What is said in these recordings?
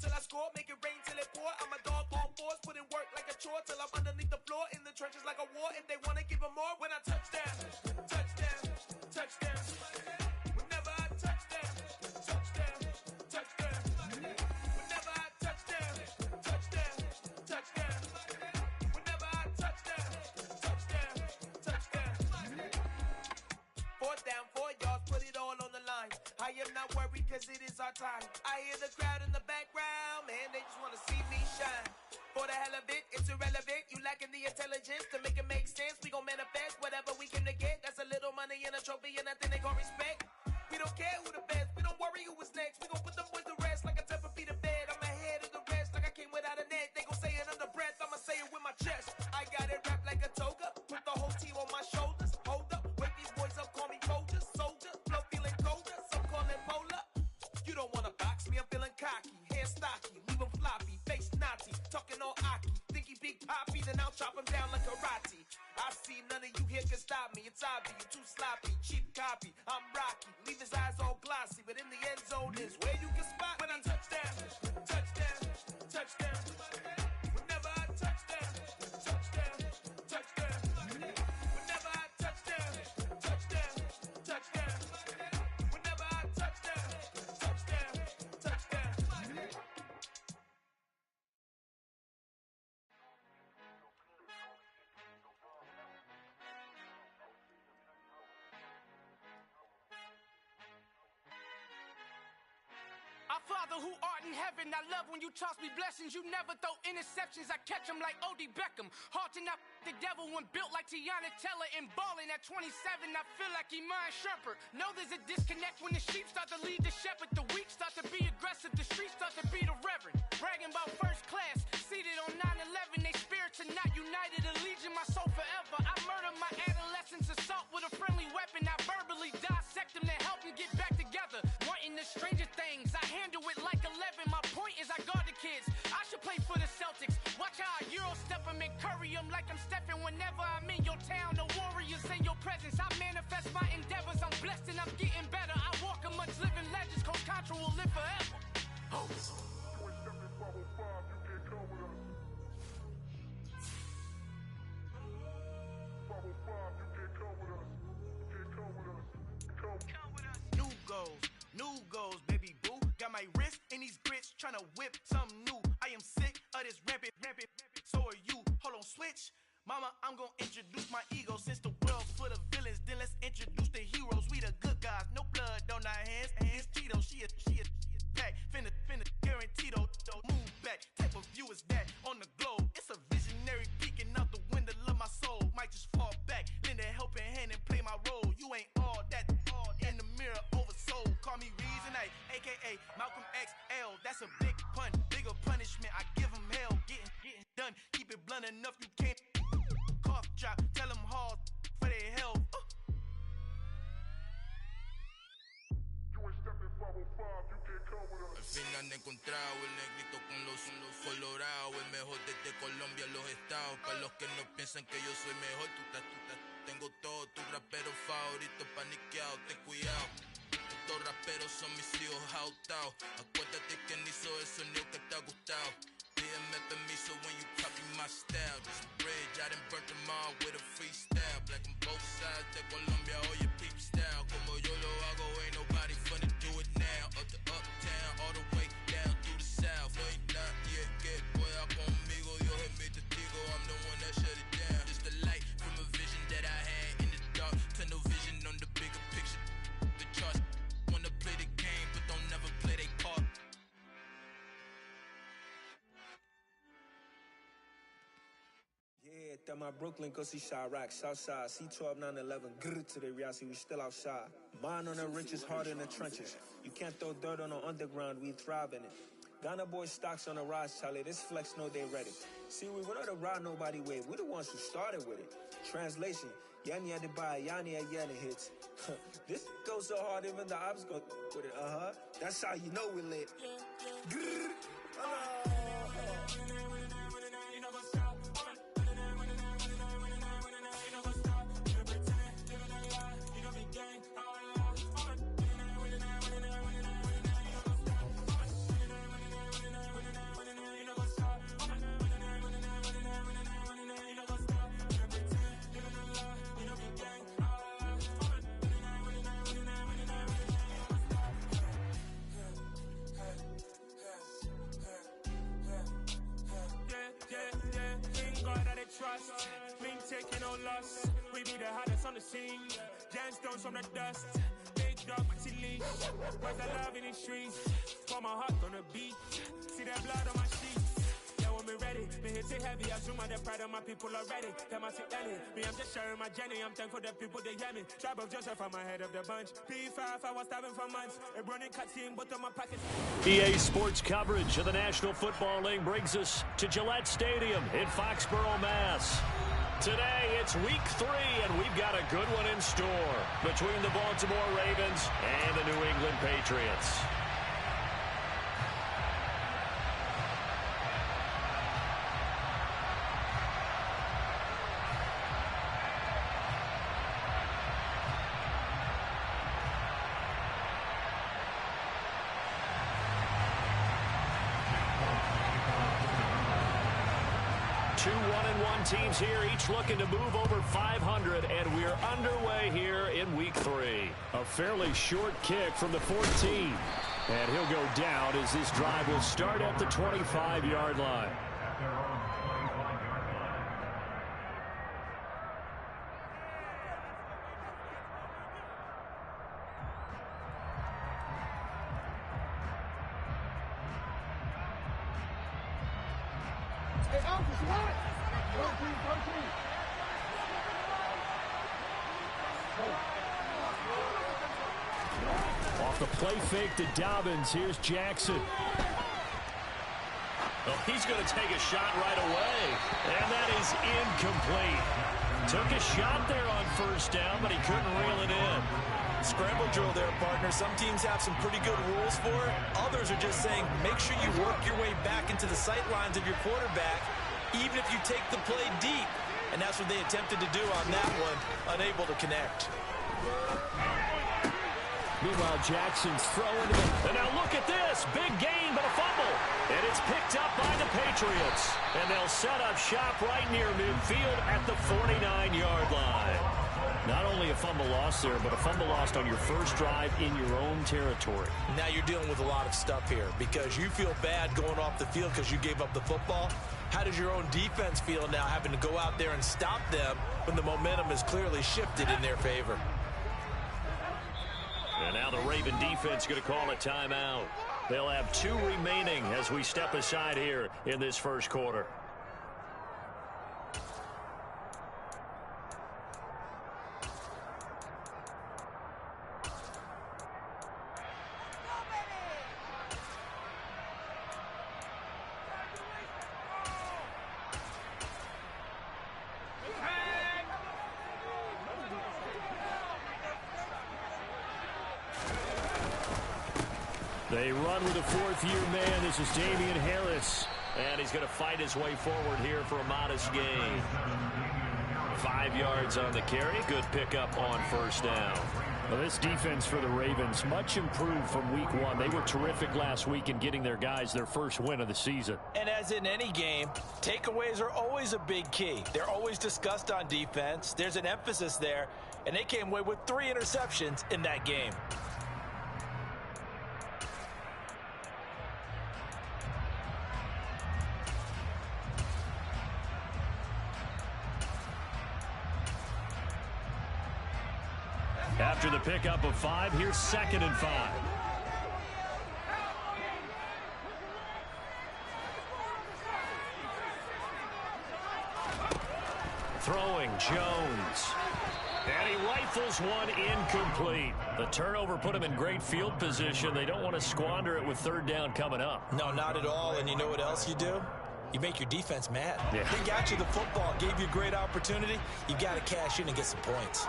till I score, make it rain till it pour. I'm a dog on fours, put in work like a chore till I'm underneath the floor, in the trenches like a war. If they wanna give them more, when I touch down, touchdown, touchdown. Whenever I touch down, touchdown, touchdown. Whenever I touch down, touchdown, touchdown. Whenever I touch down, touchdown, touchdown. 4th down, 4 yards, put it all on the line. I am not worried cause it is our time. I hear the crowd in the background, man, they just wanna see me shine. For the hell of it, it's irrelevant. You lacking the intelligence to make it make sense. We gon' manifest whatever we came to get. That's a little money and a trophy and nothing they gon' respect. We don't care who the best, we don't worry who was next. We gon' put them boys to rest like a temper feet of bed. I'm ahead of the rest like I came without a net. They gon' say it under breath, I'ma say it with my chest. I got it wrapped like a toga, put the whole team on my shoulders. Hold up, wake these boys up, call me soldier, soldier. Flow feeling colder, some call it polar. You don't wanna box me, I'm feeling cocky. Hair stocky, leave him floppy, face naughty. Talking all aki, think he big poppy, then I'll chop him down like karate. I see none of you here can stop me. It's obvious, you too sloppy, cheap copy. I'm Rocky, leave his eyes all glossy, but in the end zone is where you can spot when I touch down, touchdown, touchdown. Whenever I touch down, touchdown, touchdown. Whenever I touch down, touchdown, touchdown. Whenever I touch down, touchdown, touchdown. Our Father who art in heaven, I love when you toss me blessings. You never throw interceptions, I catch them like O.D. Beckham. Hard to knock the devil when built like Tiana Teller. And balling at 27, I feel like Iman Shumpert. Know there's a disconnect when the sheep start to lead the shepherd. The weak start to be aggressive, the streets start to be the reverend. Bragging about first class, seated on 9/11. They spirits are not united, a legion, my soul forever. I murder my adolescence, assault with a friendly weapon. I verbally dissect them to help them get back together. Wanting the stranger things, I handle it like 11. My point is I guard the kids. I should play for the Celtics. Watch how I Euro step them and curry them like I'm Stephen. Whenever I'm in your town, the warriors in your presence. I manifest my endeavors. I'm blessed and I'm getting better. I walk amongst living legends. Coach Contra will live forever. Oh. New goals, baby boo. Got my wrist in these grits, tryna whip something new. I am sick of this rampant. So are you. Hold on, switch. Mama, I'm gonna introduce my ego. Since the world's full of villains, then let's introduce the heroes. We the good guys, no blood on our hands. It's Tito, she a pack. Finna guaranteed don't move back. Type of view is that on the globe? It's a visionary peeking out the window of my soul. Might just fall back, lend a helping hand and play my role. You ain't all that in the mirror oversold. Call me Reason A, aka Malcolm XL. That's a big pun, bigger punishment. I give him hell, getting done. Keep it blunt enough, you can't cough drop. Tell them hard for their health. Al fin han encontrado el negrito con los colorados, el mejor desde Colombia a los estados. Para los que no piensan que yo soy mejor, tengo todo, tus raperos favoritos paniqueados, ten cuidado. Estos raperos son mis hijos adoptados. Acuérdate quién hizo el sonido que te ha gustado. Pídeme permiso when you copy my style. Just a bridge, I done burnt them all with a freestyle. Black on both sides de Colombia, oye peep style. Como yo lo hago, ain't nobody funny, do it now. Up the uptown, all the way down through the south. No hay nadie que pueda conmigo, Dios es mi testigo. I'm the one that shut it down. Just a light from a vision that I had in the dark. Tunnel vision on the bigger picture. The charts wanna play the game, but don't never play their part. Yeah, that my Brooklyn, go see Chirac, Southside, C12, 911, grrr to the Riasi, we still outside. Mine on the riches, hard in the trenches. You can't throw dirt on the underground, we thrive in it. Ghana boys stocks on the rise, Charlie, this flex know they ready. See, we were not the ride nobody with, we the ones who started with it. Translation, Yani had to buy, Yani had Yanni hits. This goes so hard, even the ops go with it, That's how you know we lit. Grrr, no loss. We be the hottest on the scene. Gemstones from the dust. Big dog, chili. Where's the love in the streets? Pour my heart on the beat. See that blood on my sheets. Yeah, when we ready, me hit it heavy. I zoom on the pride of my people already. Them I see early. Me, I'm just sharing my journey. I'm thankful that people they hear me. Tribe of Joseph, I'm ahead of the bunch. P5, I was starving for months. A running cutscene, but on my pockets. EA Sports coverage of the National Football League brings us to Gillette Stadium in Foxborough, Mass. Today, it's week 3, and we've got a good one in store between the Baltimore Ravens and the New England Patriots. Two 1-1 teams here, each looking to move over 500, and we're underway here in week 3. A fairly short kick from the 14, and he'll go down as this drive will start at the 25-yard line. Off the play fake to Dobbins. Here's Jackson. Oh, he's going to take a shot right away. And that is incomplete. Took a shot there on first down, but he couldn't reel it in. Scramble drill there, partner. Some teams have some pretty good rules for it. Others are just saying make sure you work your way back into the sight lines of your quarterback, even if you take the play deep. And that's what they attempted to do on that one, unable to connect. Meanwhile, Jackson's throwing to the... And now look at this. Big gain, but a fumble. And it's picked up by the Patriots. And they'll set up shop right near midfield at the 49-yard line. Not only a fumble loss there, but a fumble lost on your first drive in your own territory. Now you're dealing with a lot of stuff here because you feel bad going off the field because you gave up the football. How does your own defense feel now having to go out there and stop them when the momentum is clearly shifted in their favor? And now the Raven defense going to call a timeout. They'll have 2 remaining as we step aside here in this first quarter. They run with a 4th-year man. This is Damian Harris. And he's going to fight his way forward here for a modest gain. 5 yards on the carry. Good pickup on first down. Well, this defense for the Ravens, much improved from week 1. They were terrific last week in getting their guys their first win of the season. And as in any game, takeaways are always a big key. They're always discussed on defense. There's an emphasis there. And they came away with 3 interceptions in that game. After the pickup of 5, here's 2nd and 5. Throwing Jones. And he rifles one incomplete. The turnover put him in great field position. They don't want to squander it with 3rd down coming up. No, not at all. And you know what else you do? You make your defense mad. Yeah. They got you the football, gave you a great opportunity. You got to cash in and get some points.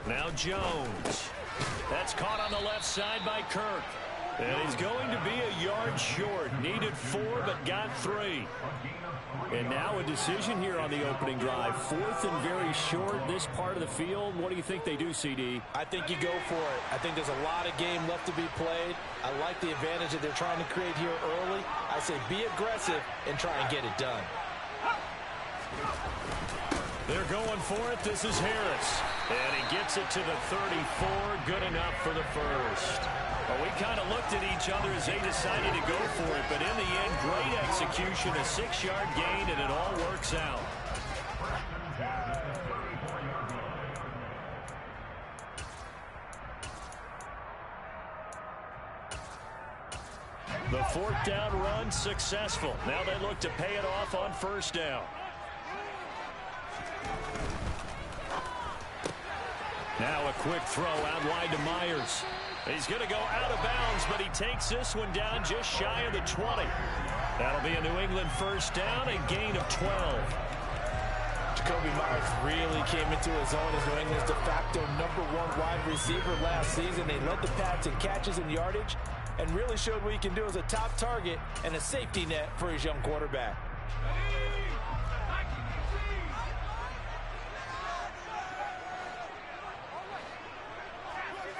Now Jones. That's caught on the left side by Kirk. And he's going to be a yard short. Needed 4, but got 3. And now a decision here on the opening drive. 4th and very short, this part of the field. What do you think they do, CD? I think you go for it. I think there's a lot of game left to be played. I like the advantage that they're trying to create here early. I say be aggressive and try and get it done. They're going for it. This is Harris. And he gets it to the 34. Good enough for the first. Well, we kind of looked at each other as they decided to go for it. But in the end, great execution, a 6-yard gain, and it all works out. The 4th down run successful. Now they look to pay it off on 1st down. Now a quick throw out wide to Myers. He's going to go out of bounds, but he takes this one down just shy of the 20. That'll be a New England 1st down, a gain of 12. Jacoby Myers really came into his own as New England's de facto #1 wide receiver last season. They led the Pats in catches and yardage and really showed what he can do as a top target and a safety net for his young quarterback.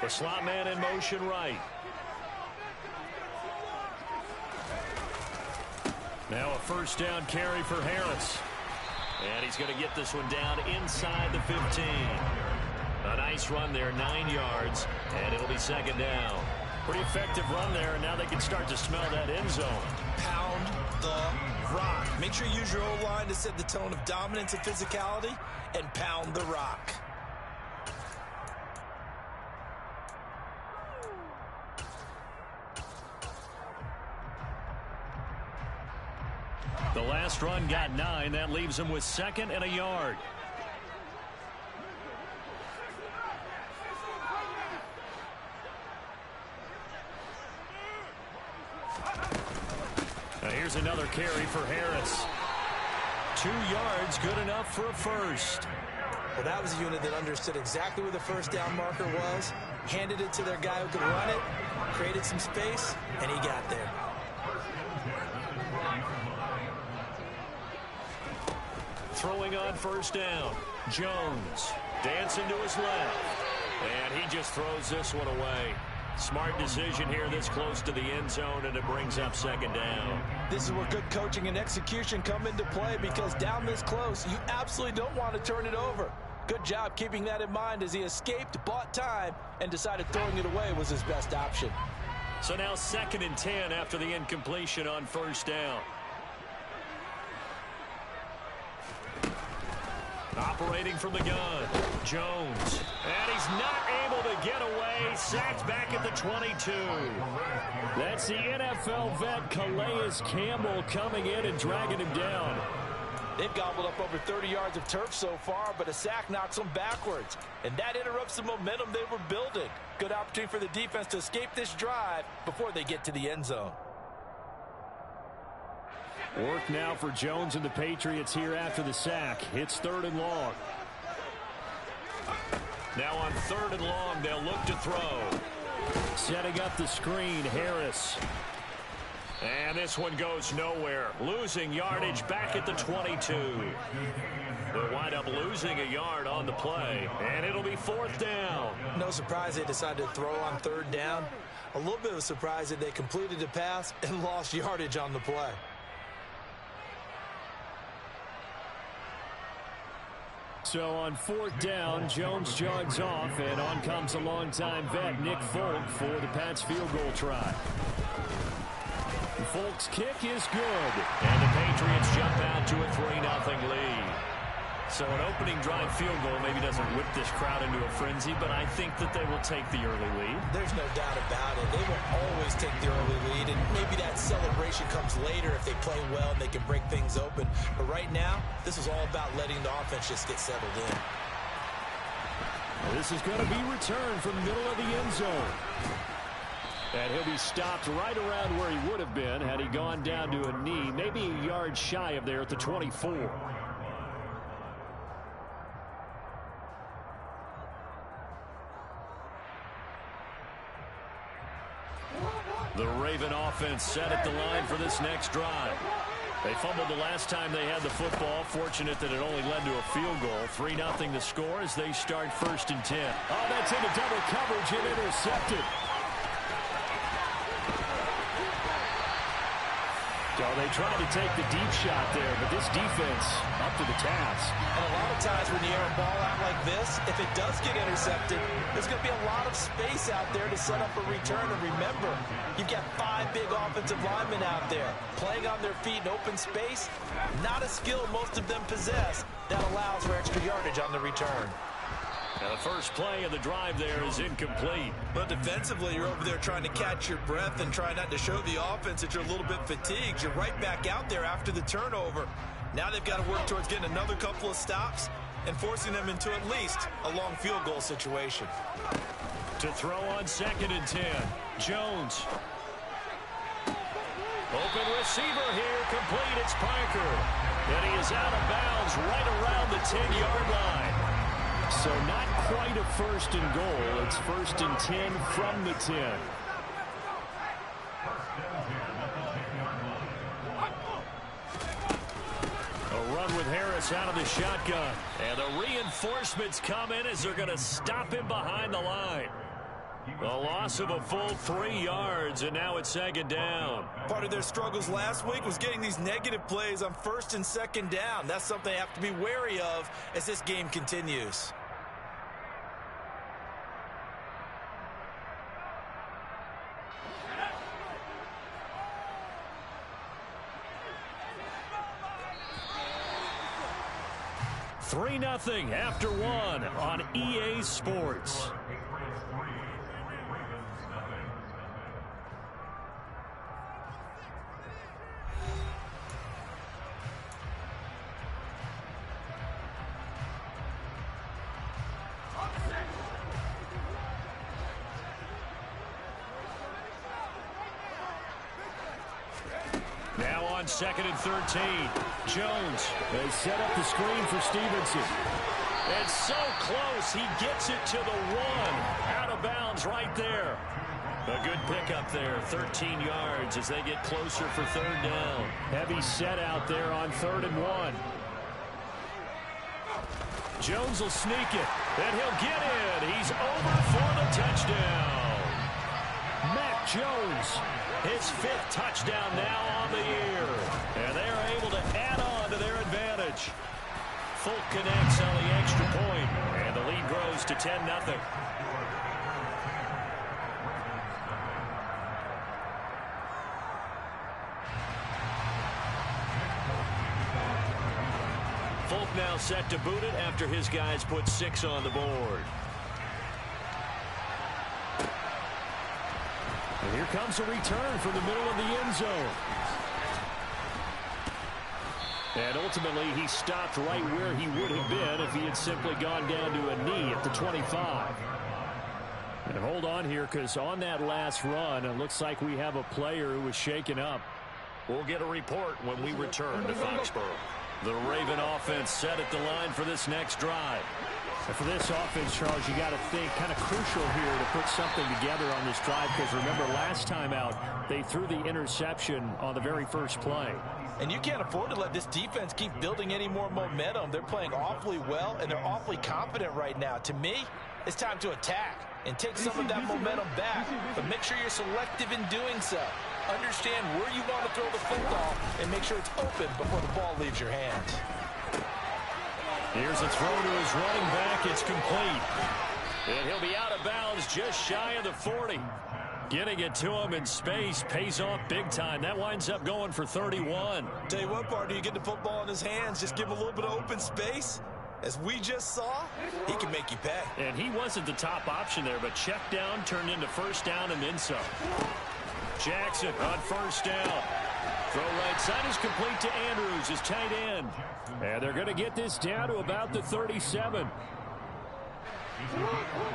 The slot man in motion right. Now a 1st down carry for Harris. And he's going to get this one down inside the 15. A nice run there, 9 yards, and it'll be 2nd down. Pretty effective run there, and now they can start to smell that end zone. Pound the rock. Make sure you use your O-line to set the tone of dominance and physicality, and pound the rock. The last run got 9. That leaves him with 2nd and a yard. Now here's another carry for Harris. 2 yards, good enough for a first. Well, that was a unit that understood exactly where the 1st down marker was, handed it to their guy who could run it, created some space, and he got there. Throwing on 1st down. Jones dancing to his left. And he just throws this one away. Smart decision here this close to the end zone, and it brings up 2nd down. This is where good coaching and execution come into play, because down this close, you absolutely don't want to turn it over. Good job keeping that in mind as he escaped, bought time, and decided throwing it away was his best option. So now 2nd and 10 after the incompletion on 1st down. Operating from the gun, Jones. And he's not able to get away. Sacked back at the 22. That's the NFL vet Calais Campbell coming in and dragging him down. They've gobbled up over 30 yards of turf so far, but a sack knocks them backwards. And that interrupts the momentum they were building. Good opportunity for the defense to escape this drive before they get to the end zone. Work now for Jones and the Patriots here after the sack. It's 3rd and long. Now on 3rd and long, they'll look to throw. Setting up the screen, Harris. And this one goes nowhere. Losing yardage back at the 22. They'll wind up losing a yard on the play. And it'll be 4th down. No surprise they decided to throw on 3rd down. A little bit of a surprise that they completed the pass and lost yardage on the play. So on 4th down, Jones jogs off, and on comes a longtime vet, Nick Folk, for the Pats field goal try. Folk's kick is good, and the Patriots jump out to a 3-0 lead. So an opening drive field goal maybe doesn't whip this crowd into a frenzy, but I think that they will take the early lead. There's no doubt about it. They will always take the early lead, and maybe that celebration comes later if they play well and they can break things open. But right now, this is all about letting the offense just get settled in. This is going to be returned from the middle of the end zone. And he'll be stopped right around where he would have been had he gone down to a knee, maybe a yard shy of there at the 24. The Raven offense set at the line for this next drive. They fumbled the last time they had the football. Fortunate that it only led to a field goal. 3-0 the score as they start 1st and 10. Oh, that's into double coverage and intercepted. So they tried to take the deep shot there, but this defense up to the task. And a lot of times when you air a ball out like this, if it does get intercepted, there's going to be a lot of space out there to set up a return. And remember, you've got 5 big offensive linemen out there playing on their feet in open space. Not a skill most of them possess that allows for extra yardage on the return. Now the first play of the drive there is incomplete. But defensively, you're over there trying to catch your breath and try not to show the offense that you're a little bit fatigued. You're right back out there after the turnover. Now they've got to work towards getting another couple of stops and forcing them into at least a long field goal situation. To throw on 2nd and 10. Jones. Open receiver here, complete. It's Parker. And he is out of bounds right around the 10-yard line. So not quite a 1st and goal. It's 1st and 10 from the 10. A run with Harris out of the shotgun. And the reinforcements come in as they're going to stop him behind the line. A loss of a full 3 yards, and now it's 2nd down. Part of their struggles last week was getting these negative plays on 1st and 2nd down. That's something they have to be wary of as this game continues. Three 3-0 after 1 on EA Sports. Now on 2nd and 13. Jones. They set up the screen for Stevenson. And so close. He gets it to the 1. Out of bounds right there. A good pickup there. 13 yards as they get closer for 3rd down. Heavy set out there on 3rd and 1. Jones will sneak it. And he'll get in. He's over for the touchdown. Mac Jones. His 5th touchdown now on the year. And they are able to add on to their advantage. Folk connects on the extra point, and the lead grows to 10-0. Folk now set to boot it after his guys put 6 on the board. And here comes a return from the middle of the end zone. And ultimately, he stopped right where he would have been if he had simply gone down to a knee at the 25. And hold on here, because on that last run, it looks like we have a player who was shaken up. We'll get a report when we return to Foxborough. The Raven offense set at the line for this next drive. And for this offense, Charles, you got to think kind of crucial here to put something together on this drive, because remember last time out, they threw the interception on the very first play. And you can't afford to let this defense keep building any more momentum. They're playing awfully well, and they're awfully confident right now. To me, it's time to attack and take some of that momentum back. But make sure you're selective in doing so. Understand where you want to throw the football and make sure it's open before the ball leaves your hands. Here's a throw to his running back. It's complete. And he'll be out of bounds just shy of the 40. Getting it to him in space pays off big time. That winds up going for 31. Tell you what, partner, you get the football in his hands, just give him a little bit of open space. As we just saw, he can make you pay. And he wasn't the top option there, but check down turned into 1st down and then some. Jackson on 1st down. Throw right side is complete to Andrews, his tight end. And they're going to get this down to about the 37.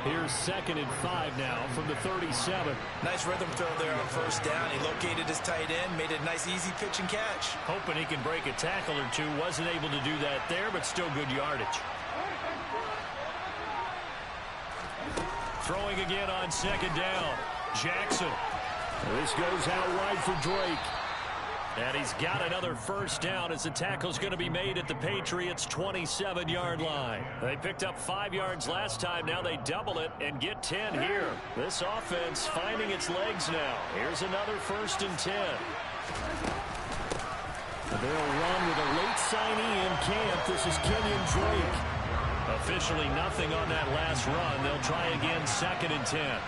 Here's 2nd and 5 now from the 37. Nice rhythm throw there on 1st down. He located his tight end, made a nice easy pitch and catch. Hoping he can break a tackle or two. Wasn't able to do that there, but still good yardage. Throwing again on 2nd down. Jackson. This goes out wide for Drake. And he's got another 1st down as the tackle's going to be made at the Patriots' 27-yard line. They picked up 5 yards last time. Now they double it and get 10 here. This offense finding its legs now. Here's another 1st and 10. They'll run with a late signee in camp. This is Kenyon Drake. Officially nothing on that last run. They'll try again, 2nd and 10.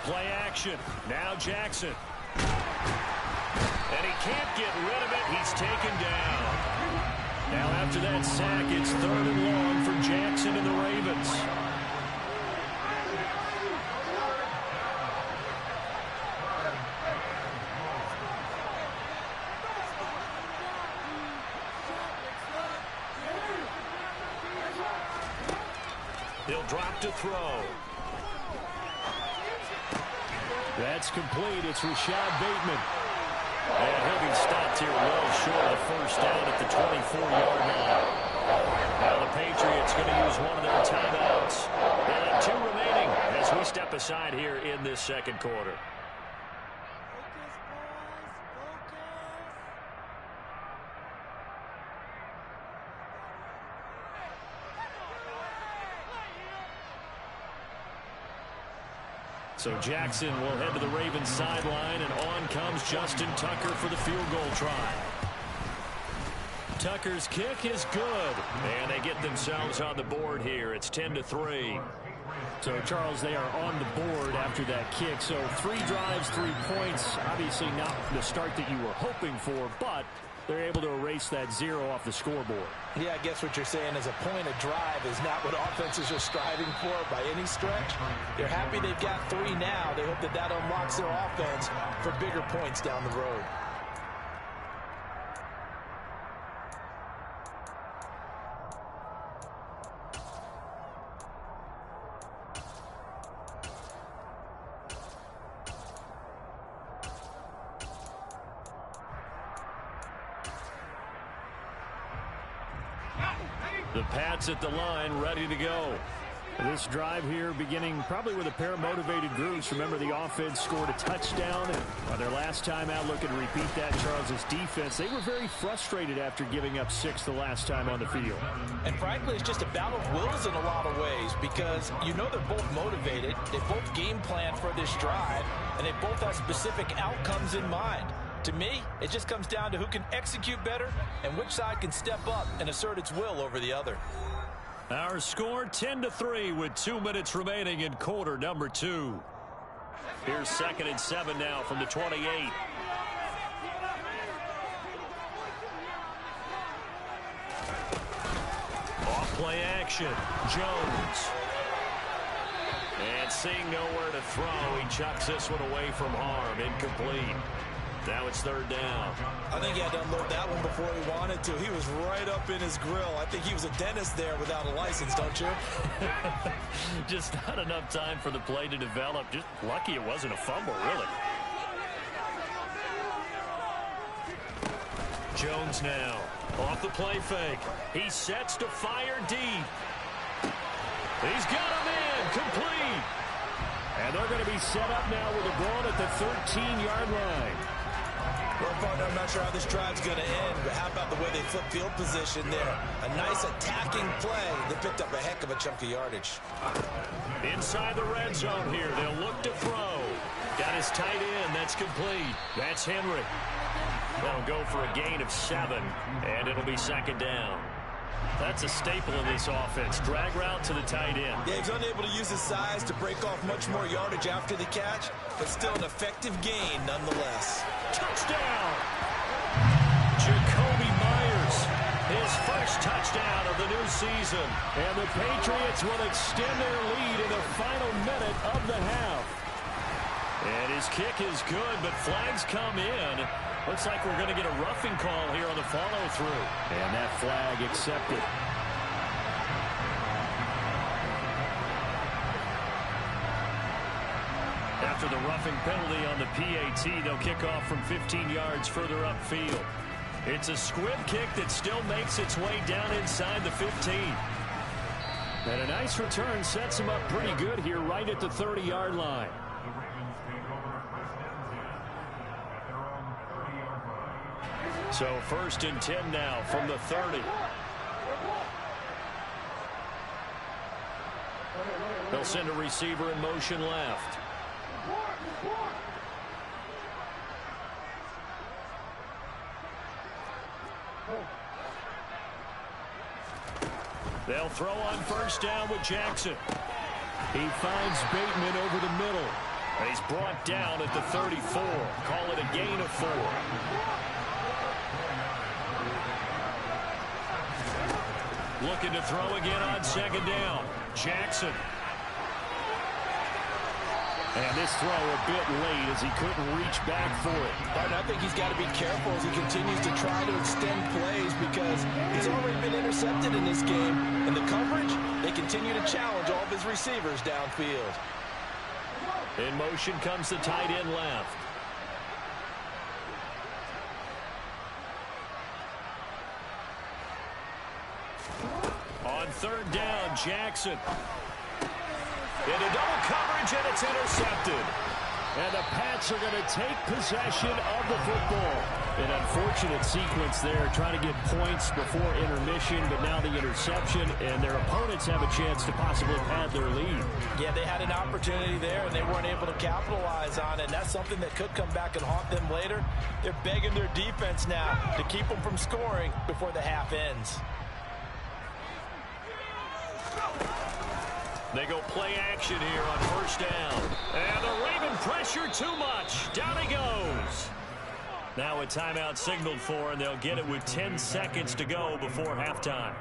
Play action. Now Jackson. And he can't get rid of it. He's taken down. Now after that sack, it's 3rd and long for Jackson and the Ravens. He'll drop to throw. That's complete. It's Rashad Bateman. And he'll be stopped here well short of the first down at the 24-yard line. Now the Patriots going to use one of their timeouts. They'll have 2 remaining as we step aside here in this second quarter. So Jackson will head to the Ravens sideline, and on comes Justin Tucker for the field goal try. Tucker's kick is good, and they get themselves on the board here. It's 10-3. So, Charles, they are on the board after that kick. So 3 drives, 3 points. Obviously not the start that you were hoping for, but they're able to erase that 0 off the scoreboard. Yeah, I guess what you're saying is a point of drive is not what offenses are striving for by any stretch. They're happy they've got 3 now. They hope that that unlocks their offense for bigger points down the road. The Pats at the line, ready to go. This drive here beginning probably with a pair of motivated groups. Remember, the offense scored a touchdown. And on their last time out, look and repeat that, Charles' defense. They were very frustrated after giving up 6 the last time on the field. And frankly, it's just a battle of wills in a lot of ways because you know they're both motivated. They both game plan for this drive, and they both have specific outcomes in mind. To me, it just comes down to who can execute better and which side can step up and assert its will over the other. Our score 10-3 with 2 minutes remaining in quarter number 2. Here's 2nd and 7 now from the 28. Off play action. Jones. And seeing nowhere to throw, he chucks this one away from harm. Incomplete. Now it's 3rd down. I think he had to unload that one before he wanted to. He was right up in his grill. I think he was a dentist there without a license, don't you? Just not enough time for the play to develop. Just lucky it wasn't a fumble, really. Jones now. Off the play fake. He sets to fire deep. He's got him in. Complete. And they're going to be set up now with a ball at the 13-yard line. Well, partner, I'm not sure how this drive's going to end, but how about the way they flip field position there? A nice attacking play. They picked up a heck of a chunk of yardage. Inside the red zone here. They'll look to throw. Got his tight end. That's complete. That's Henry. They'll go for a gain of 7, and it'll be 2nd down. That's a staple in this offense. Drag route to the tight end. Yeah, he's unable to use his size to break off much more yardage after the catch, but still an effective gain nonetheless. Touchdown! Jacoby Myers, his first touchdown of the new season. And the Patriots will extend their lead in the final minute of the half. And his kick is good, but flags come in. Looks like we're going to get a roughing call here on the follow-through. And that flag accepted. After the roughing penalty on the PAT, they'll kick off from 15 yards further upfield. It's a squib kick that still makes its way down inside the 15. And a nice return sets him up pretty good here right at the 30-yard line. So 1st and 10 now from the 30. They'll send a receiver in motion left. They'll throw on first down with Jackson. He finds Bateman over the middle. And he's brought down at the 34. Call it a gain of 4. Looking to throw again on second down. Jackson. And this throw a bit late as he couldn't reach back for it. But I think he's got to be careful as he continues to try to extend plays because he's already been intercepted in this game. And the coverage, they continue to challenge all of his receivers downfield. In motion comes the tight end left. On third down, Jackson. Into double coverage, and it's intercepted. And the Pats are going to take possession of the football. An unfortunate sequence there, trying to get points before intermission, but now the interception, and their opponents have a chance to possibly pad their lead. Yeah, they had an opportunity there, and they weren't able to capitalize on it. And that's something that could come back and haunt them later. They're begging their defense now to keep them from scoring before the half ends. They go play action here on first down. And the Raven pressure too much. Down he goes. Now a timeout signaled for, and they'll get it with 10 seconds to go before halftime.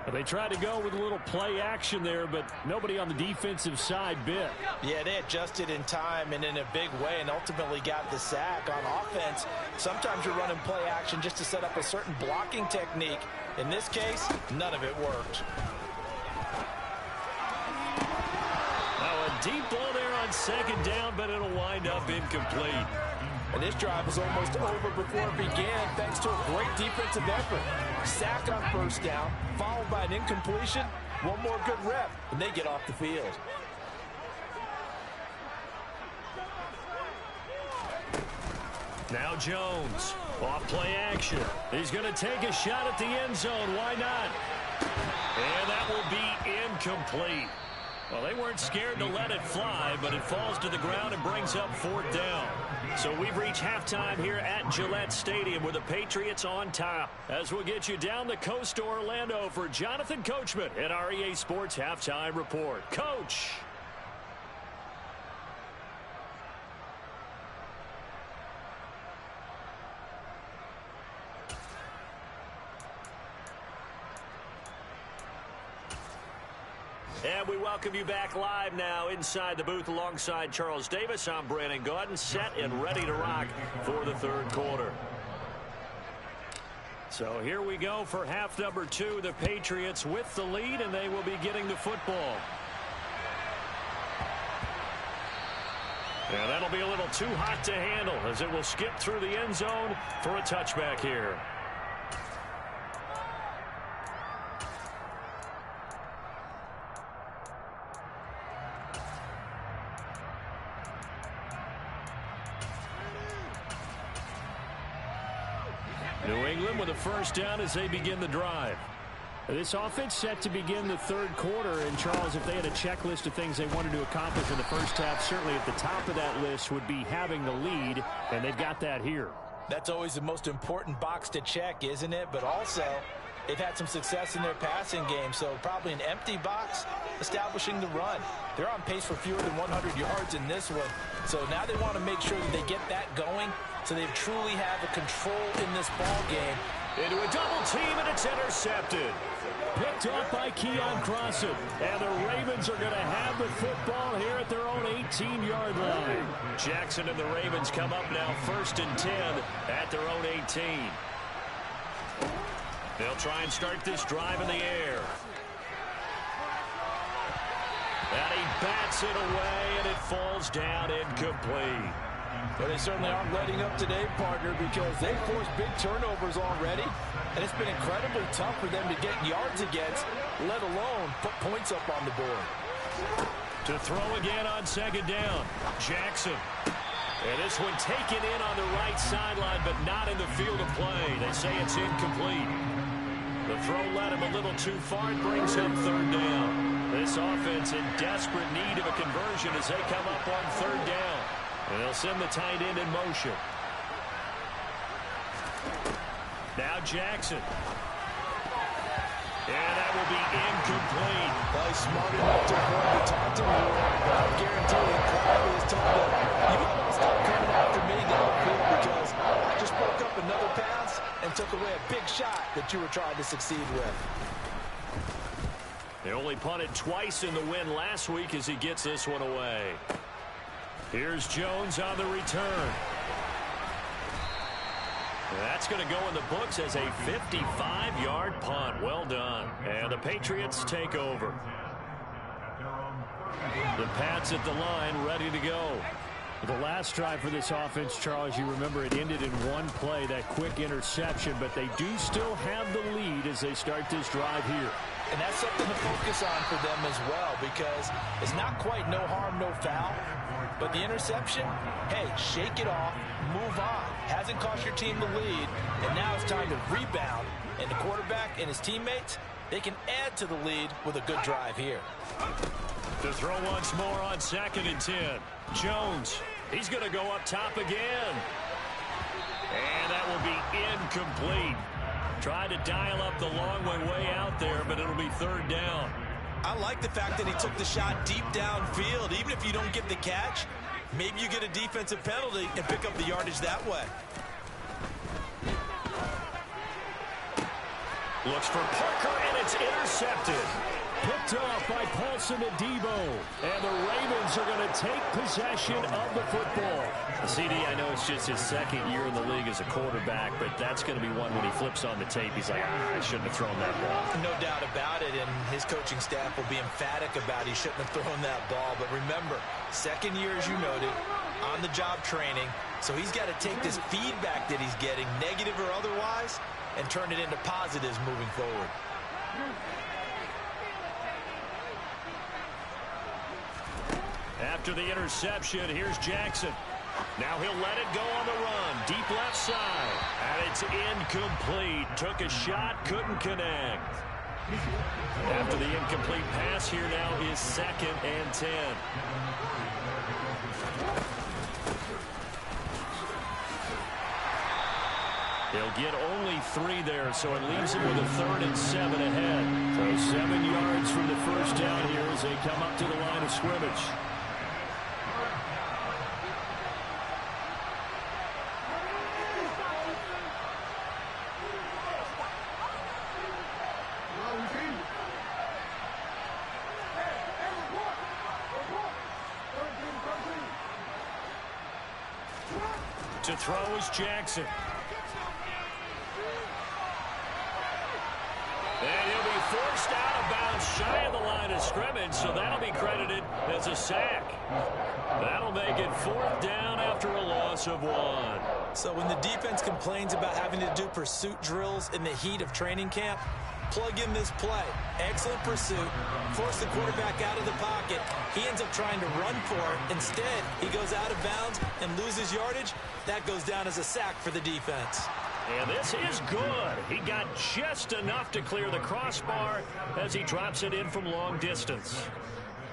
Well, they tried to go with a little play action there, but nobody on the defensive side bit. Yeah, they adjusted in time and in a big way and ultimately got the sack. On offense, sometimes you're running play action just to set up a certain blocking technique. In this case, none of it worked. Deep ball there on second down, but it'll wind up incomplete. And this drive was almost over before it began thanks to a great defensive effort. Sack on first down, followed by an incompletion. One more good rep, and they get off the field. Now Jones, off play action. He's going to take a shot at the end zone. Why not? And that will be incomplete. Well, they weren't scared to let it fly, but it falls to the ground and brings up fourth down. So we've reached halftime here at Gillette Stadium with the Patriots on top. As we'll get you down the coast to Orlando for Jonathan Coachman at our EA Sports Halftime Report. Coach. And we welcome you back live now inside the booth alongside Charles Davis. I'm Brandon Gaudin, set and ready to rock for the third quarter. So here we go for half number 2. The Patriots with the lead, and they will be getting the football. And that'll be a little too hot to handle as it will skip through the end zone for a touchback here. New England with a first down as they begin the drive. This offense set to begin the third quarter. And, Charles, if they had a checklist of things they wanted to accomplish in the first half, certainly at the top of that list would be having the lead, and they've got that here. That's always the most important box to check, isn't it? But also, they've had some success in their passing game, so probably an empty box establishing the run. They're on pace for fewer than 100 yards in this one, so now they want to make sure that they get that going so they truly have a control in this ball game. Into a double team, and it's intercepted. Picked off by Keon Crossan. And the Ravens are going to have the football here at their own 18-yard line. Jackson and the Ravens come up now 1st and 10 at their own 18. They'll try and start this drive in the air. And he bats it away, and it falls down incomplete. But they certainly aren't letting up today, partner, because they forced big turnovers already, and it's been incredibly tough for them to get yards against, let alone put points up on the board. To throw again on second down, Jackson. And this one taken in on the right sideline, but not in the field of play. They say it's incomplete. The throw led him a little too far and brings up third down. This offense in desperate need of a conversion as they come up on third down. And they'll send the tight end in motion. Now Jackson. And that will be incomplete. Probably smart enough to avoid the taunting rule, but I guarantee you, Clyde was told that you don't stop coming after me downfield because I just broke up another pass and took away a big shot that you were trying to succeed with. They only punted twice in the win last week as he gets this one away. Here's Jones on the return. That's going to go in the books as a 55-yard punt. Well done. And the Patriots take over. The Pats at the line, ready to go. The last drive for this offense, Charles, you remember it ended in one play, that quick interception, but they do still have the lead as they start this drive here. And that's something to focus on for them as well because it's not quite no harm, no foul. But the interception, hey, shake it off, move on. Hasn't cost your team the lead, and now it's time to rebound. And the quarterback and his teammates, they can add to the lead with a good drive here. To throw once more on 2nd and 10. Jones, he's going to go up top again. And that will be incomplete. Tried to dial up the long way out there, but it'll be third down. I like the fact that he took the shot deep downfield. Even if you don't get the catch, maybe you get a defensive penalty and pick up the yardage that way. Looks for Parker, and it's intercepted. Picked off by Paulson Adebo. And the Ravens are going to take possession of the football. CD, I know it's just his second year in the league as a quarterback, but that's going to be one when he flips on the tape. He's like, I shouldn't have thrown that ball. No doubt about it, and his coaching staff will be emphatic about he shouldn't have thrown that ball. But remember, second year, as you noted, on-the-job training. So he's got to take this feedback that he's getting, negative or otherwise, and turn it into positives moving forward. After the interception, here's Jackson. Now he'll let it go on the run. Deep left side. And it's incomplete. Took a shot, couldn't connect. After the incomplete pass, here now is 2nd and 10. He'll get only 3 there, so it leaves him with a 3rd and 7 ahead. So 7 yards from the first down here as they come up to the line of scrimmage. To throw is Jackson. And he'll be forced out of bounds shy of the line of scrimmage, so that'll be credited as a sack. That'll make it 4th down after a loss of 1. So when the defense complains about having to do pursuit drills in the heat of training camp, plug in this play. Excellent pursuit. Force the quarterback out of the pocket. He ends up trying to run for it. Instead, he goes out of bounds and loses yardage. That goes down as a sack for the defense. And this is good. He got just enough to clear the crossbar as he drops it in from long distance.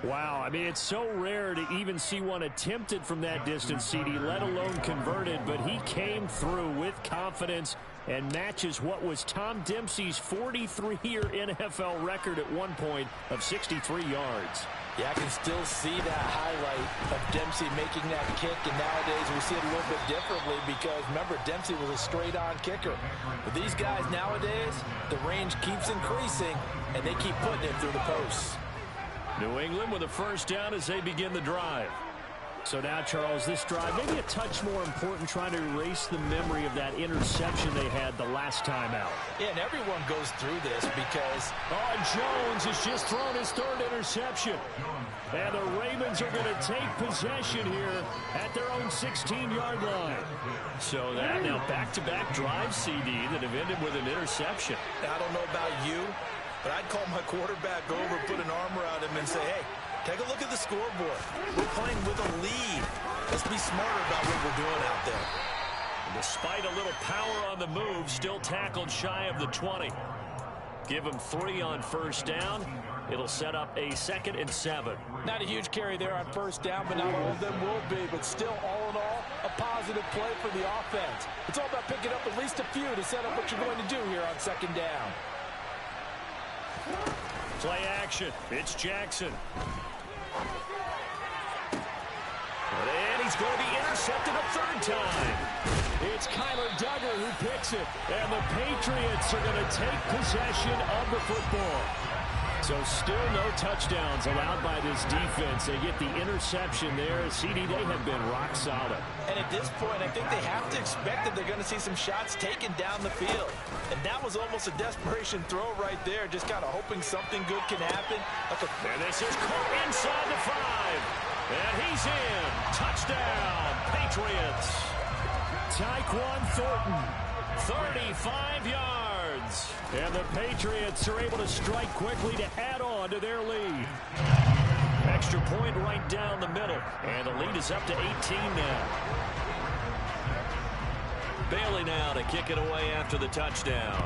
Wow, I mean, it's so rare to even see one attempted from that distance, CD, let alone converted, but he came through with confidence and matches what was Tom Dempsey's 43-year NFL record at one point of 63 yards. Yeah, I can still see that highlight of Dempsey making that kick, and nowadays we see it a little bit differently because, remember, Dempsey was a straight-on kicker. But these guys nowadays, the range keeps increasing, and they keep putting it through the posts. New England with a first down as they begin the drive. So now, Charles, this drive, maybe a touch more important, trying to erase the memory of that interception they had the last time out. Yeah, and everyone goes through this because... Jones has just thrown his 3rd interception. And the Ravens are going to take possession here at their own 16-yard line. So that now back-to-back drive, CD, that have ended with an interception. I don't know about you, but I'd call my quarterback over, put an arm around him, and say, hey, take a look at the scoreboard. We're playing with a lead. Let's be smarter about what we're doing out there. Despite a little power on the move, still tackled shy of the 20. Give him 3 on first down. It'll set up a 2nd and 7. Not a huge carry there on first down, but not all of them will be. But still, all in all, a positive play for the offense. It's all about picking up at least a few to set up what you're going to do here on 2nd down. Play action. It's Jackson. And he's going to be intercepted a 3rd time. It's Kyler Duggar who picks it. And the Patriots are going to take possession of the football. So still no touchdowns allowed by this defense. They get the interception there. CD, they have been rock solid. And at this point, I think they have to expect that they're going to see some shots taken down the field. And that was almost a desperation throw right there, just kind of hoping something good can happen. And this is caught inside the 5. And he's in. Touchdown, Patriots. Tyquan Thornton, 35 yards. And the Patriots are able to strike quickly to add on to their lead. Extra point right down the middle. And the lead is up to 18 now. Bailey now to kick it away after the touchdown.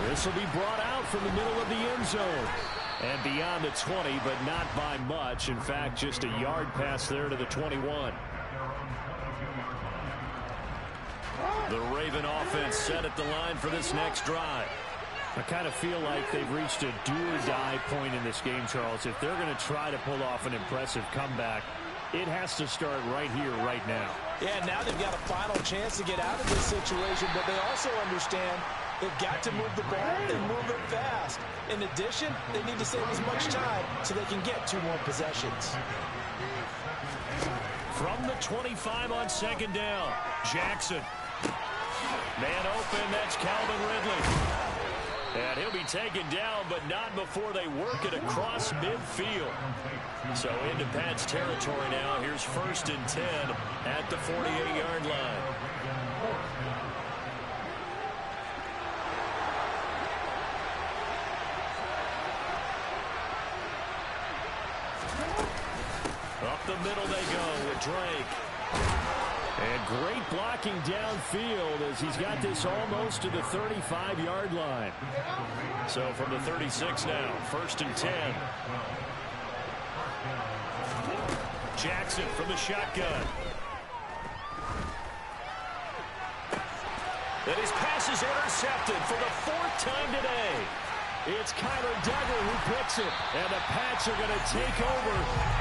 This will be brought out from the middle of the end zone. And beyond the 20, but not by much. In fact, just a yard pass there to the 21. The Raven offense set at the line for this next drive. I kind of feel like they've reached a do-or-die point in this game, Charles. If they're going to try to pull off an impressive comeback, it has to start right here, right now. Yeah, now they've got a final chance to get out of this situation, but they also understand they've got to move the ball and move it fast. In addition, they need to save as much time so they can get 2 more possessions. From the 25 on 2nd down, Jackson. Man open, that's Calvin Ridley. And he'll be taken down, but not before they work it across midfield. So into Pat's territory now. Here's 1st and 10 at the 48-yard line. Up the middle they go with Drake. And great blocking downfield as he's got this almost to the 35-yard line. So from the 36 now, 1st and 10. Jackson from the shotgun. And his pass is intercepted for the 4th time today. It's Kyler Duggar who picks it. And the Pats are going to take over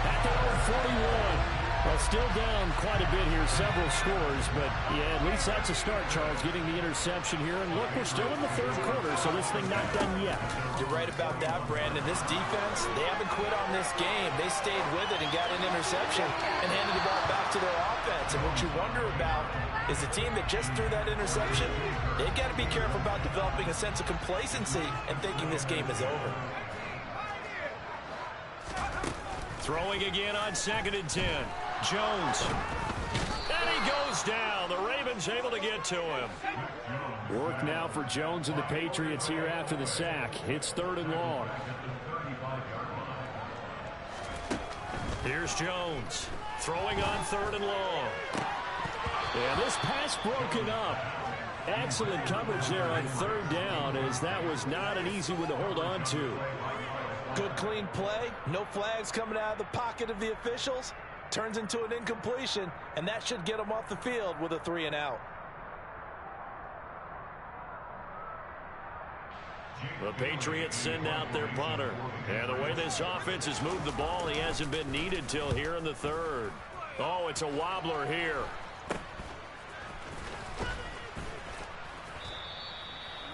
at their own 41. Well, still down quite a bit here, several scores, but yeah, at least that's a start, Charles, getting the interception here. And look, we're still in the 3rd quarter, so this thing not done yet. You're right about that, Brandon. This defense, they haven't quit on this game. They stayed with it and got an interception and handed the ball back to their offense. And what you wonder about is the team that just threw that interception, they've got to be careful about developing a sense of complacency and thinking this game is over. Throwing again on 2nd and 10. Jones. And he goes down. The Ravens able to get to him. Work now for Jones and the Patriots here after the sack. It's 3rd and long. Here's Jones. Throwing on 3rd and long. And this pass broken up. Excellent coverage there on 3rd down, as that was not an easy one to hold on to. Good clean play. No flags coming out of the pocket of the officials. Turns into an incompletion, and that should get them off the field with a 3 and out. The Patriots send out their punter. And the way this offense has moved the ball, he hasn't been needed till here in the 3rd. Oh, it's a wobbler here.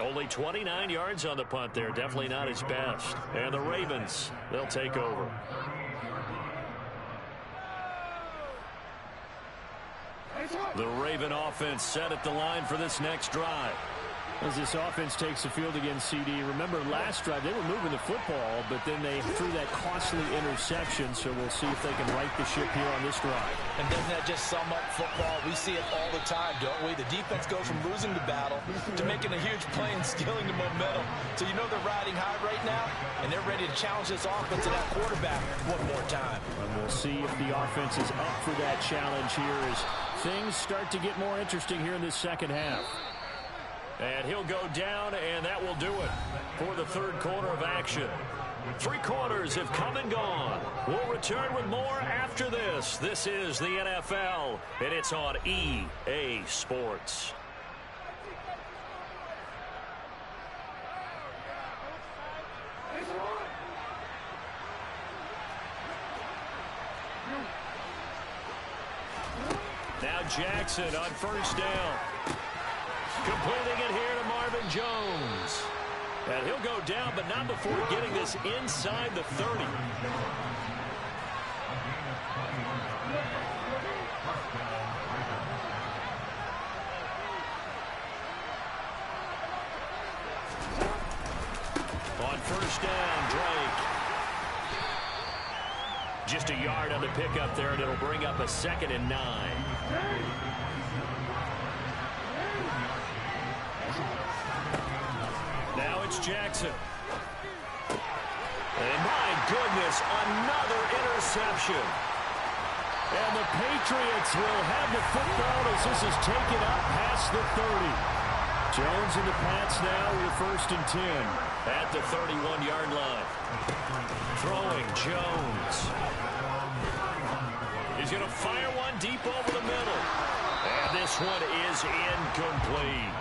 Only 29 yards on the punt there. Definitely not his best. And the Ravens, they'll take over. The Raven offense set at the line for this next drive. As this offense takes the field against CD, remember last drive they were moving the football, but then they threw that costly interception, so we'll see if they can right the ship here on this drive. And doesn't that just sum up football? We see it all the time, don't we? The defense goes from losing the battle to making a huge play and stealing the momentum. So you know they're riding high right now, and they're ready to challenge this offense and that quarterback one more time. And we'll see if the offense is up for that challenge here as things start to get more interesting here in this second half. And he'll go down, and that will do it for the third quarter of action. 3 quarters have come and gone. We'll return with more after this. This is the NFL, and it's on EA Sports. Now Jackson on first down. Completing it here to Marvin Jones. And he'll go down, but not before getting this inside the 30. On first down, Drake. Just a yard on the pickup there, and it'll bring up a 2nd and 9. Now it's Jackson. And my goodness, another interception. And the Patriots will have the football as this is taken up past the 30. Jones in the Pats now with 1st and 10. At the 31-yard line. Throwing Jones. He's going to fire one deep over the middle. And this one is incomplete.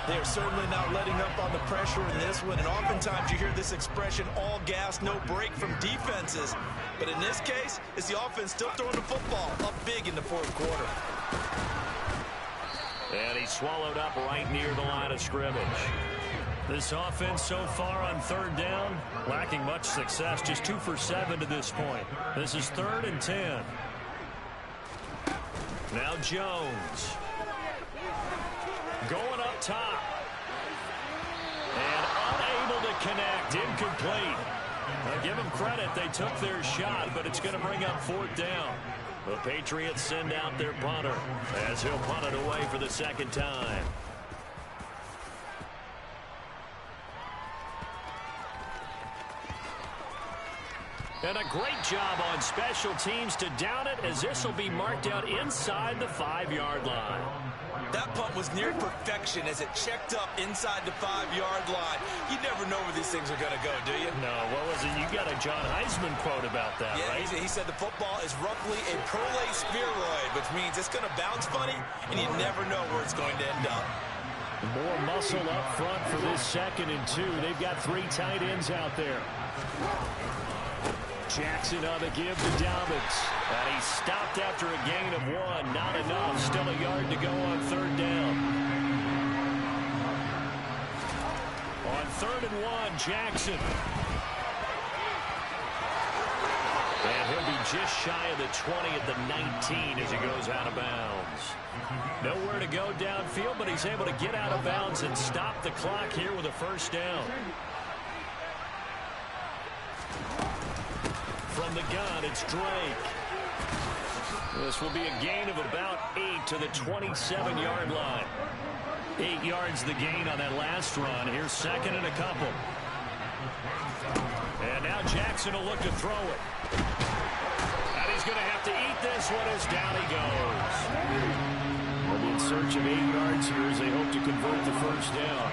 They're certainly not letting up on the pressure in this one, and oftentimes you hear this expression, all gas, no break from defenses. But in this case, it's the offense still throwing the football up big in the 4th quarter. And he's swallowed up right near the line of scrimmage. This offense so far on 3rd down, lacking much success, just 2 for 7 to this point. This is 3rd and 10. Now Jones. Going up top. And unable to connect. Incomplete. Now give them credit. They took their shot, but it's going to bring up 4th down. The Patriots send out their punter as he'll punt it away for the 2nd time. And a great job on special teams to down it, as this will be marked out inside the 5-yard line. That punt was near perfection as it checked up inside the 5-yard line. You never know where these things are going to go, do you? No, what was it? You got a John Heisman quote about that, yeah, right? He said the football is roughly a perlé spheroid, which means it's going to bounce funny, and you never know where it's going to end up. More muscle up front for this 2nd and 2. They've got 3 tight ends out there. Jackson on the give to Dobbins. And he stopped after a gain of 1. Not enough. Still a yard to go on 3rd down. On 3rd and 1, Jackson. And he'll be just shy of the 20 at the 19 as he goes out of bounds. Nowhere to go downfield, but he's able to get out of bounds and stop the clock here with a 1st down. From the gun, it's Drake. This will be a gain of about 8 to the 27-yard line. 8 yards the gain on that last run. Here's 2nd and a couple. And now Jackson will look to throw it. And he's going to have to eat this one as down he goes. They'll be in search of 8 yards here as they hope to convert the 1st down.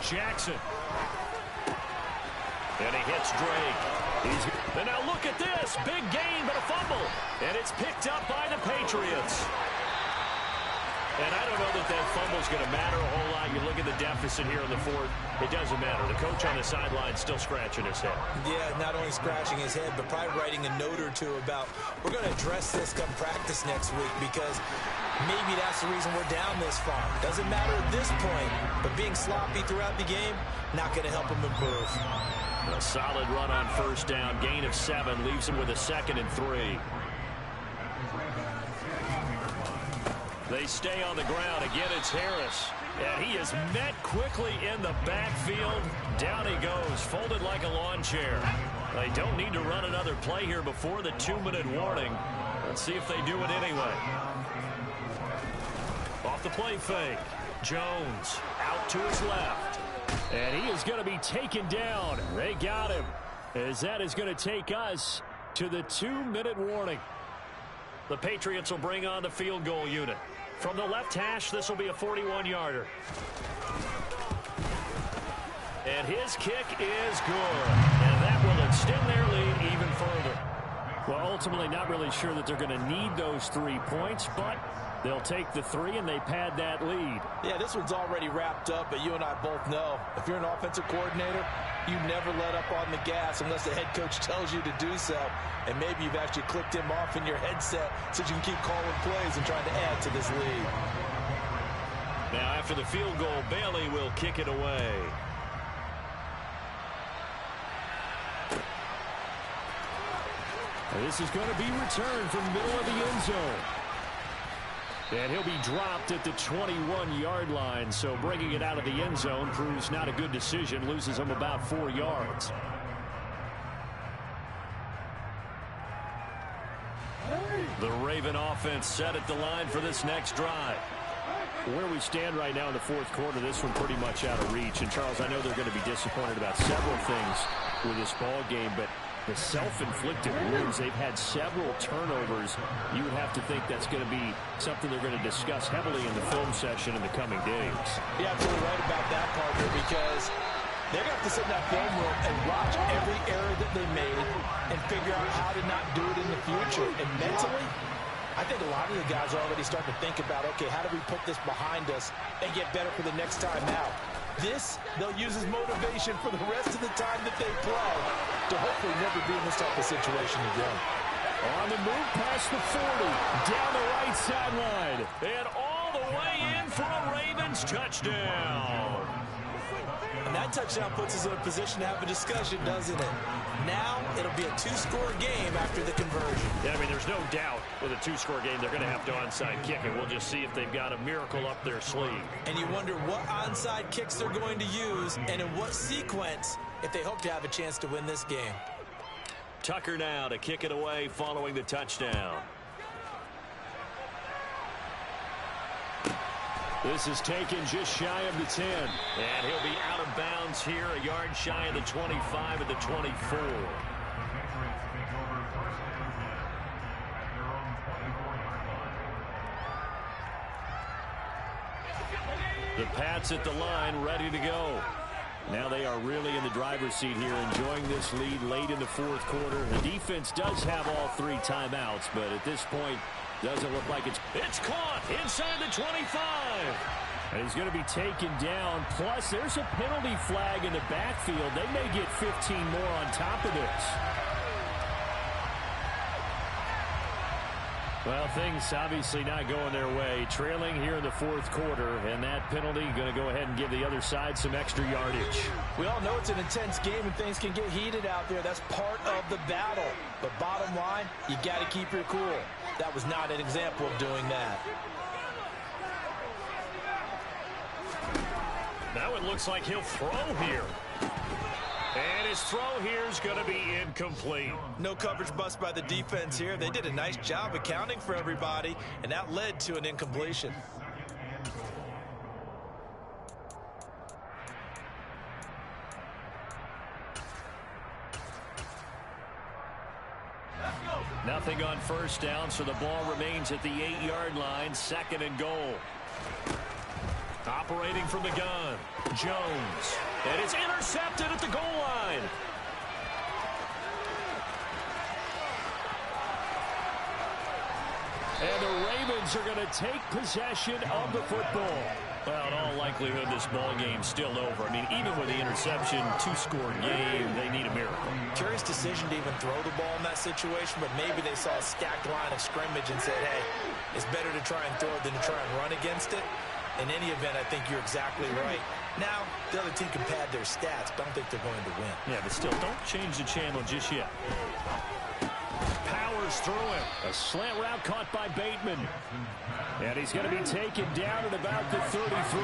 Jackson. And he hits Drake. And now look at this. Big gain, but a fumble. And it's picked up by the Patriots. And I don't know that that fumble's going to matter a whole lot. You look at the deficit here in the 4th. It doesn't matter. The coach on the sideline still scratching his head. Yeah, not only scratching his head, but probably writing a note or two about, we're going to address this come practice next week, because maybe that's the reason we're down this far. Doesn't matter at this point, but being sloppy throughout the game, not going to help him improve. A solid run on 1st down. Gain of 7 leaves him with a 2nd and 3. They stay on the ground. Again, it's Harris. And he is met quickly in the backfield. Down he goes, folded like a lawn chair. They don't need to run another play here before the 2-minute warning. Let's see if they do it anyway. Off the play fake. Jones out to his left. And he is going to be taken down. They got him. as that is going to take us to the 2-minute warning. The Patriots will bring on the field goal unit. From the left hash, this will be a 41-yarder. And his kick is good. And that will extend their lead even further. Well, ultimately, not really sure that they're going to need those 3 points, but they'll take the 3 and they pad that lead. Yeah, this one's already wrapped up, but you and I both know if you're an offensive coordinator, you never let up on the gas unless the head coach tells you to do so. And maybe you've actually clicked him off in your headset so you can keep calling plays and trying to add to this lead. Now, after the field goal, Bailey will kick it away. This is going to be returned from the middle of the end zone. And he'll be dropped at the 21-yard line, so bringing it out of the end zone proves not a good decision, loses him about 4 yards. The Raven offense set at the line for this next drive. Where we stand right now in the fourth quarter, this one pretty much out of reach. And, Charles, I know they're going to be disappointed about several things with this ball game, but the self-inflicted wounds, they've had several turnovers. You would have to think that's going to be something they're going to discuss heavily in the film session in the coming days. You're absolutely right about that, partner, because they're going to have to sit in that film room and watch every error that they made and figure out how to not do it in the future. And mentally, I think a lot of the guys are already starting to think about, okay, how do we put this behind us and get better for the next time out? This, they'll use as motivation for the rest of the time that they play to hopefully never be in this type of situation again. On the move past the 40, down the right sideline. And all the way in for a Ravens touchdown. And that touchdown puts us in a position to have a discussion, doesn't it? Now it'll be a 2-score game after the conversion. Yeah, I mean, there's no doubt with a 2-score game they're going to have to onside kick it. We'll just see if they've got a miracle up their sleeve. And you wonder what onside kicks they're going to use and in what sequence if they hope to have a chance to win this game. Tucker now to kick it away following the touchdown. This is taken just shy of the 10. And he'll be out of bounds here, a yard shy of the 25 at the 24. The Pats at the line, ready to go. Now they are really in the driver's seat here, enjoying this lead late in the fourth quarter. The defense does have all 3 timeouts, but at this point, doesn't look like it's caught inside the 25. And he's going to be taken down. Plus, there's a penalty flag in the backfield. They may get 15 more on top of this. Well, things obviously not going their way. Trailing here in the fourth quarter, and that penalty going to go ahead and give the other side some extra yardage. We all know it's an intense game and things can get heated out there. That's part of the battle. But bottom line, you got to keep your cool. That was not an example of doing that. Now it looks like he'll throw here. And his throw here is going to be incomplete. No coverage bust by the defense here. They did a nice job accounting for everybody, and that led to an incompletion. Nothing on first down, so the ball remains at the 8-yard line, 2nd and goal. Operating from the gun, Jones. And it's intercepted at the goal line. And the Ravens are going to take possession of the football. Well, in all likelihood, this ball game's still over. I mean, even with the interception, 2-score game, they need a miracle. Curious decision to even throw the ball in that situation, but maybe they saw a stacked line of scrimmage and said, hey, it's better to try and throw it than to try and run against it. In any event, I think you're exactly right. Now, the other team can pad their stats, but I don't think they're going to win. Yeah, but still, don't change the channel just yet. Powers through him. A slant route caught by Bateman. And he's going to be taken down at about the 33.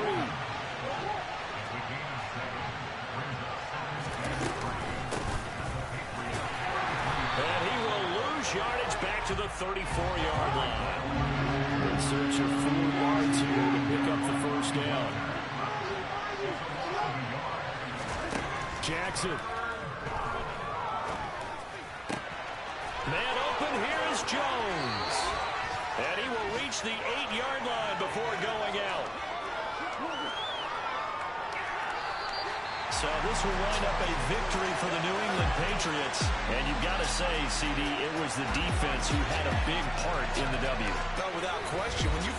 And he will lose yardage back to the 34-yard line. In search of 4 yards here to pick up the first down. Jackson. Jones. And he will reach the 8-yard line before going out. So this will wind up a victory for the New England Patriots. And you've got to say, CD, it was the defense who had a big part in the W. No, without question. When you